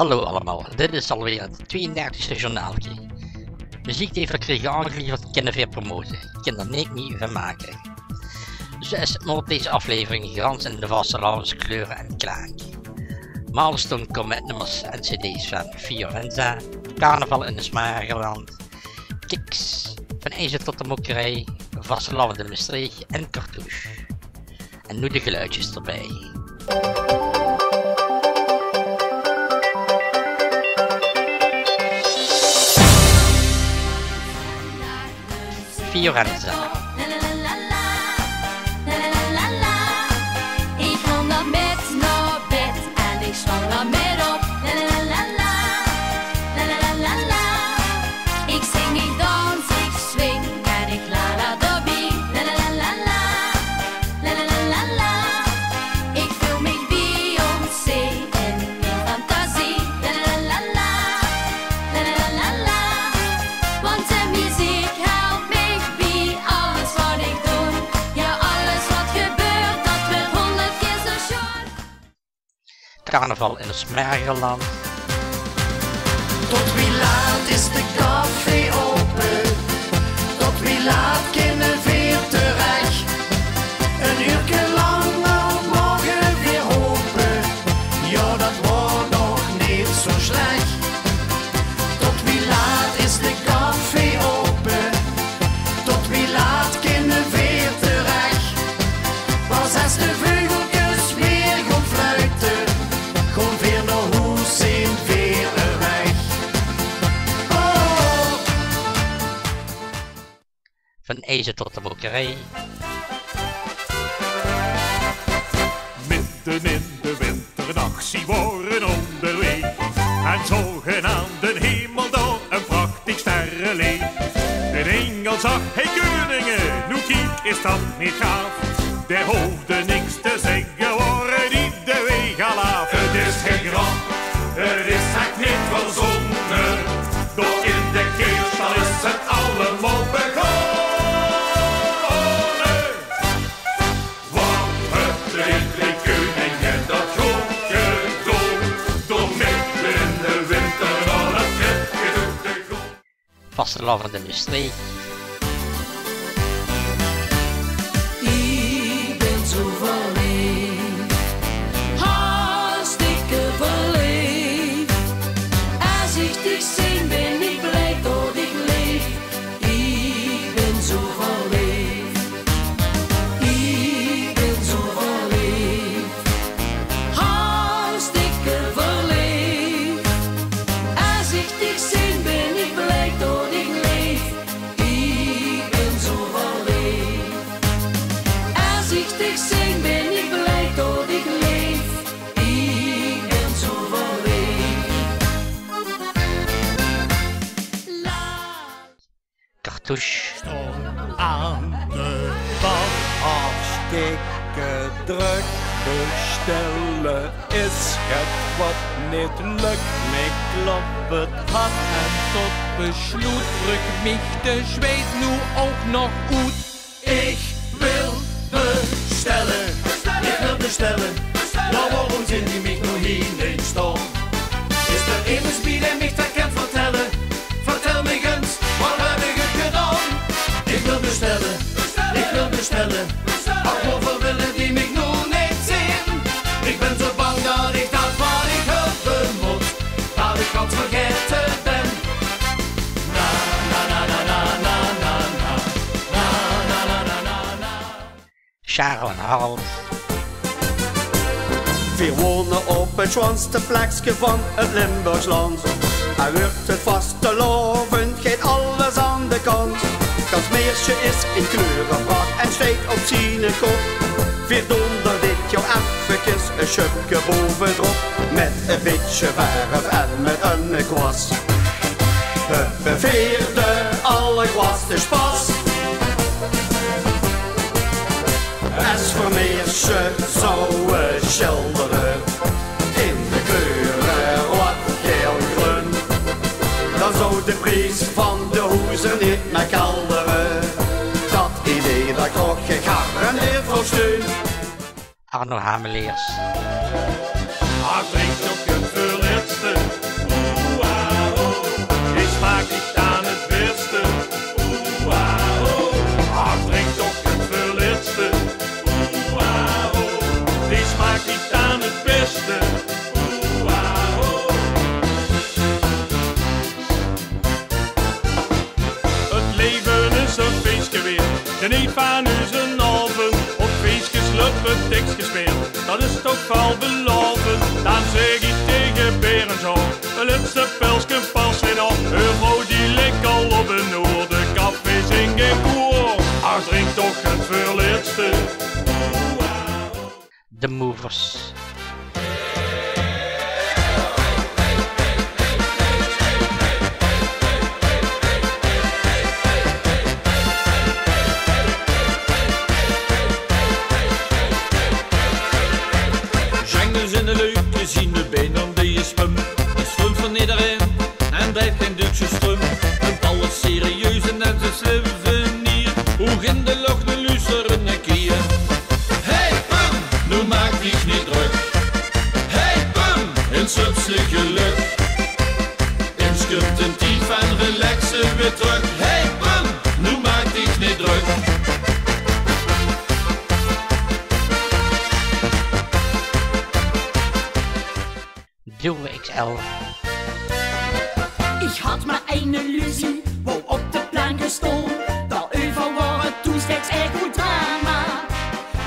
Hallo allemaal, dit is alweer het 32e journaaltje. Muziek heeft gekregen aangeleverd, kunnen weer promoten. Ik kan er niet van maken. Dus is het op deze aflevering Grans in de vastelavondse kleuren en klank. Milestone komt met nummers en cd's van Fiorenza, Carnaval in de Smagerland, Kiks, Van IJzer tot de Mokkerij, Vastelavond in Maastricht en Cartouche. En nu de geluidjes erbij. Fiorenza. Ik kom naar bed en ik val naar bed op. Ik zing, ik dans, ik swing en ik la la dobby. Ik voel me Beyoncé in mijn fantasie. Want de muziek helpt me bij alles wat ik doe. Ja, alles wat gebeurt, dat wordt 100 keer zo schoon. Carnaval in het Smagerland. Tot wie laat is de café open? Tot wie laat kunnen weer terecht? Een uurtje lang al morgen weer open. Ja, dat wordt nog niet zo slecht. Tot wie laat is de café open? Tot wie laat kunnen weer terecht? Pas als de vogeltjes weer gaan fluiten, gewoon weer naar huis zijn weer weg. Oh. Van IJzer tot de Mokkerij. Midden in de winternacht zie worden onderweg. En zogenaamd de hemel door een prachtig sterrenleef. De engel zag, hey koningen, nu kijk is dat niet gaaf. De hoefde niks te zeggen, worden die de weg al af. Het is geen grap, het is echt niet verzonnen. Door in de keerstal is het allemaal begonnen. Want het drie koningen dat goed gedoe. Door midden in de winter al het gedoe te goed. Vastelavond in Maastricht. Ik ben zo verliefd, hartstikke verliefd. Als ik dich zie ben ik blij dat ik leef. Ik ben zo verliefd, ik ben zo verliefd, hartstikke verliefd. Als ik dich zie ben ik blij dat ik leef. Ik ben zo verliefd. Als ik dich zing ben ik blij dat ik leef. Ik ben zo verliefd. Cartouche. Aan de bal hartstikke druk. Bestellen is het wat niet lukt. Mij klopt het hart en tot besluit druk mich de zweet nu ook nog uit. Ik wil bestellen. Ik wil bestellen. Nou, waarom zijn die mich nog hier in staan? Is er immers bij die mich dat kan vertellen? Vertel me eens, wat heb ik het gedaan? Ik wil bestellen. Ik wil bestellen. Ach, waarvoor willen die mich nog niet zien? Ik ben zo bang dat ik dat wat ik hebben moet, dat ik het vergeten ben. Na na na na na na na na na na na na na na. Charles en Harold. We wonen op het schoonste plekje van het Limburgsland. Hij wordt het vastelavond, geeft alles aan de kant. Dat meisje is in kleurenpracht en steekt op zijn kop. Weer donder dit jou eventjes een schupje bovenop. Met een beetje verf en met een kwast. Het beveerde alle kwast is pas. Als voor meisje zou schilderen in de kleuren rood, geel, groen, dan zou de prijs van de hoezen niet meer kelderen. Dat idee dat krijg ik garandeerd voor steun. Arno Hameleers. Hij drinkt op je verletste. De neef van u zijn alven, op feestjes luppen tekst gespeeld. Dat is toch wel beloven, dan zeg ik tegen Beren zo. Een laatste pilsje pas in al, een vrouw die ligt al op de noord. De cafés in geen koer, als drink toch het verleerdste. De Movers. Zangers in de leuke zien de benen die je spum. Je stroomt van iedereen en blijft geen Duitse strum. Een alles serieus en ze sliffen hier. Hoog in de lucht de luisteren en kieën. Hey pum, nu maak dich niet druk. Hey pum, een subse geluk. Inskupt een tief en relaxen weer terug. Hey pum, nu maak dich niet druk. Duo XL. Ich had maar een illusie, wo op de plan gestolen. Daar over waren toen steeds echt goed drama.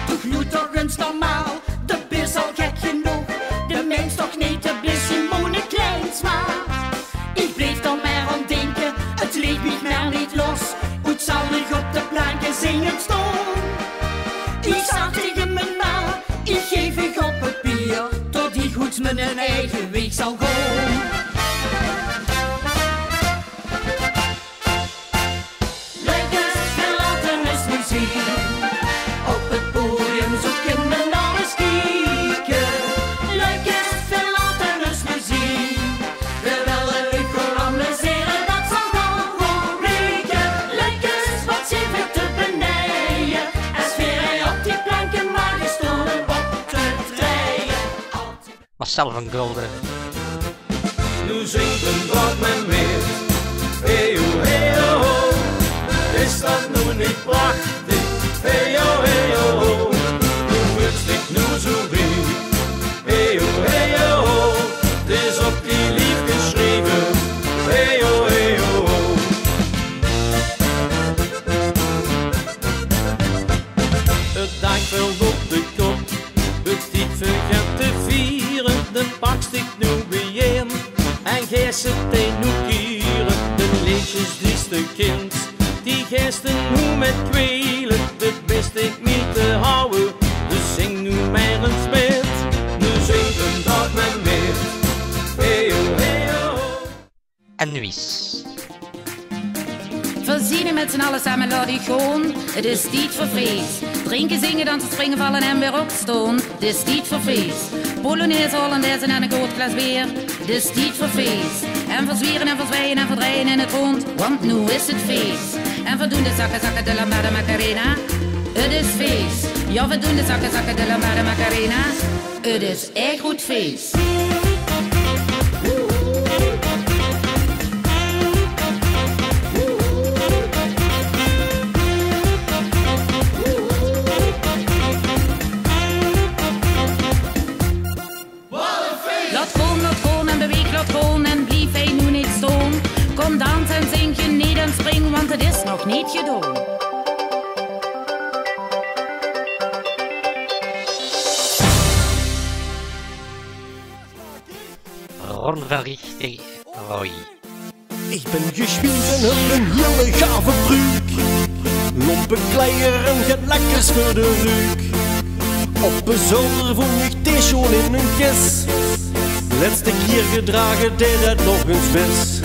Toch nu toch eens normaal, de bis al gek genoeg. De mens toch niet te bliss Simone Kleinsma. Ik bleef dan maar aan denken, het leek me maar niet los. Hoe zal ik op de planken zingen stond? Ik zag tegen me na, ik geef ik op het bier. Tot die goed mijn eigen weg zal gaan. Op het podium zoeken we naar een stieken. Leuk is verlaten is muziek. We willen leuk voor amuseren, dat zal dan gewoon breken. Leuk is wat zitten te beneden. En sfeer op die planken maar gestolen op te draaien. Marcel van Gulden. Nu zingt een woord men weer. Hey ho, hey ho, ho. Is dat nu niet prachtig? Hey ho, hey ho, ho. Hoe wist ik nu zo weer? Hey ho, hey ho, ho. Het is op die lief geschreven. Hey ho, hey ho, ho. Het dak valt op de kop. Het niet vergat te vieren. De pak stikt nu bijeen. En gij zit een nu kieren. De leedjes dieste kind. Die geesten nu met kwelen, dat wist ik niet te houden. Dus zing nu maar een spit, nu zingt een dag met meer. Hey ho, hey ho. En Nuis. Verzinnen met z'n allen samen laat ik gewoon. Het is tijd voor feest. Drinken, zingen, dansen, springen, vallen en weer opstaan. Het is tijd voor feest. Polonaise, Hollandaise en een groot glas bier. Het is tijd voor feest. En verzwieren en verzwijgen en verdrijven in het rond. Want nu is het feest. En we doen de zakken, zakken de lambada Macarena. Het is feest. Ja, we doen de zakken, zakken de lambada Macarena. Het is echt goed feest. Laat gewoon en beweeg, laat gewoon en blief hij nu niet staan. Kom dans en zing je niet en spring, want het is nog niet gedaan. Ron van Richter, Roy. Ik ben gespierd en heb een hele gave truc. Lompe kleier en get lekkers voor de ruik. Op een zolder voel ik t-shirt in een kist. Laatste keer gedragen deed het nog eens vis.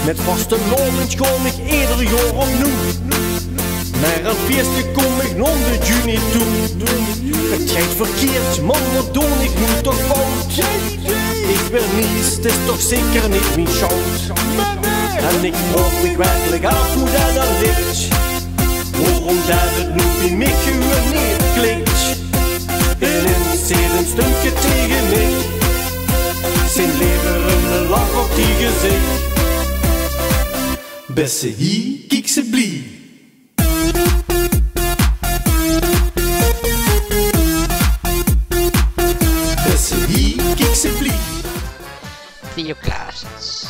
Met vaste loonens kom ik ieder jaar opnieuw. Naar een feestje kom ik nog de juni toe. Het gaat verkeerd, man, wat doe ik nu toch fout? Ik ben niets, het is toch zeker niet mijn schuld. En ik vroeg me werkelijk af hoe dat dan ligt. Waarom dat het nu bij mij gewoon niet klinkt. En in zit een stukje tegen mij. Zijn lever een lach op die gezicht. Beste hier, kijk ze blij. Beste hier, kijk ze blij. Theo Klaasens.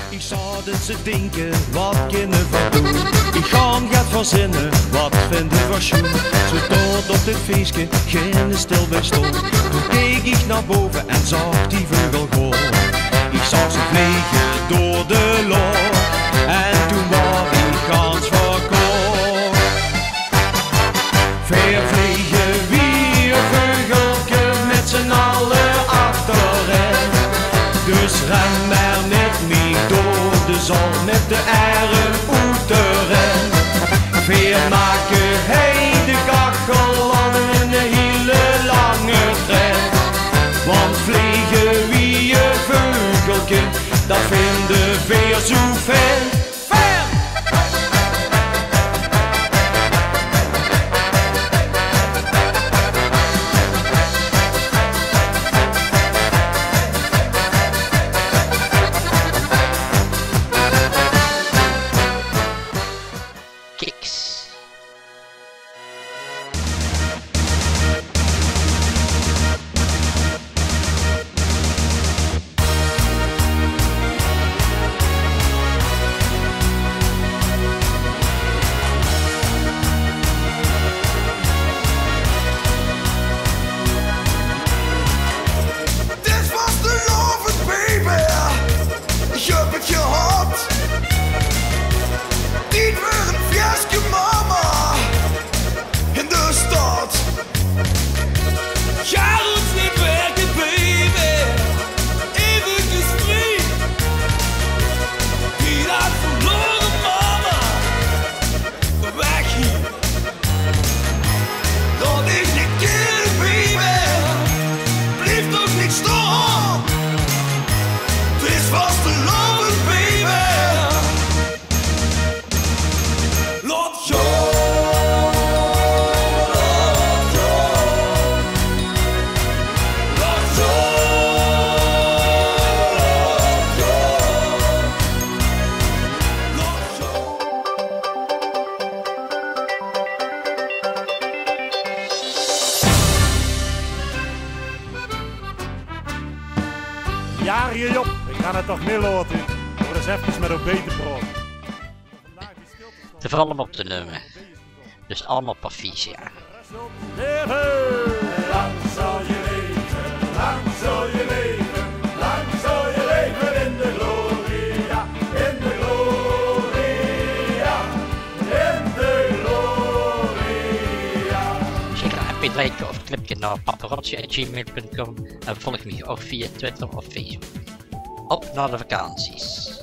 Ik zag zouden ze denken, wat kunnen we doen? Ik ga gaat verzinnen, wat vinden we schoen? Zo tot op dit feestje, geen stil bij stond. Toen keek ik naar boven en zag die vogel gewoon. Ik zag ze vliegen door de lucht en toen was ik gans verkocht. Ver vliegen wie een vogeltje met z'n allen achterin. Dus ren maar net niet door de zon met de eieren oeteren. Veer maken hij de kachel aan in een hele lange tred. Want vliegen wie een vogeltje, dat vinden veer zo ver. Jaren Job, ik ga het toch meer laten. Voor eens even met een beter praten. Te vallen op de nummer. Dus allemaal proficiat. Lang zal je leven, lang zal je leven, lang zal je leven in de gloria, in de gloria, in de gloria. Zeker een mp3 of clipje naar paparazzi@gmail.com en volg me ook via Twitter of Facebook. Op naar de vakanties.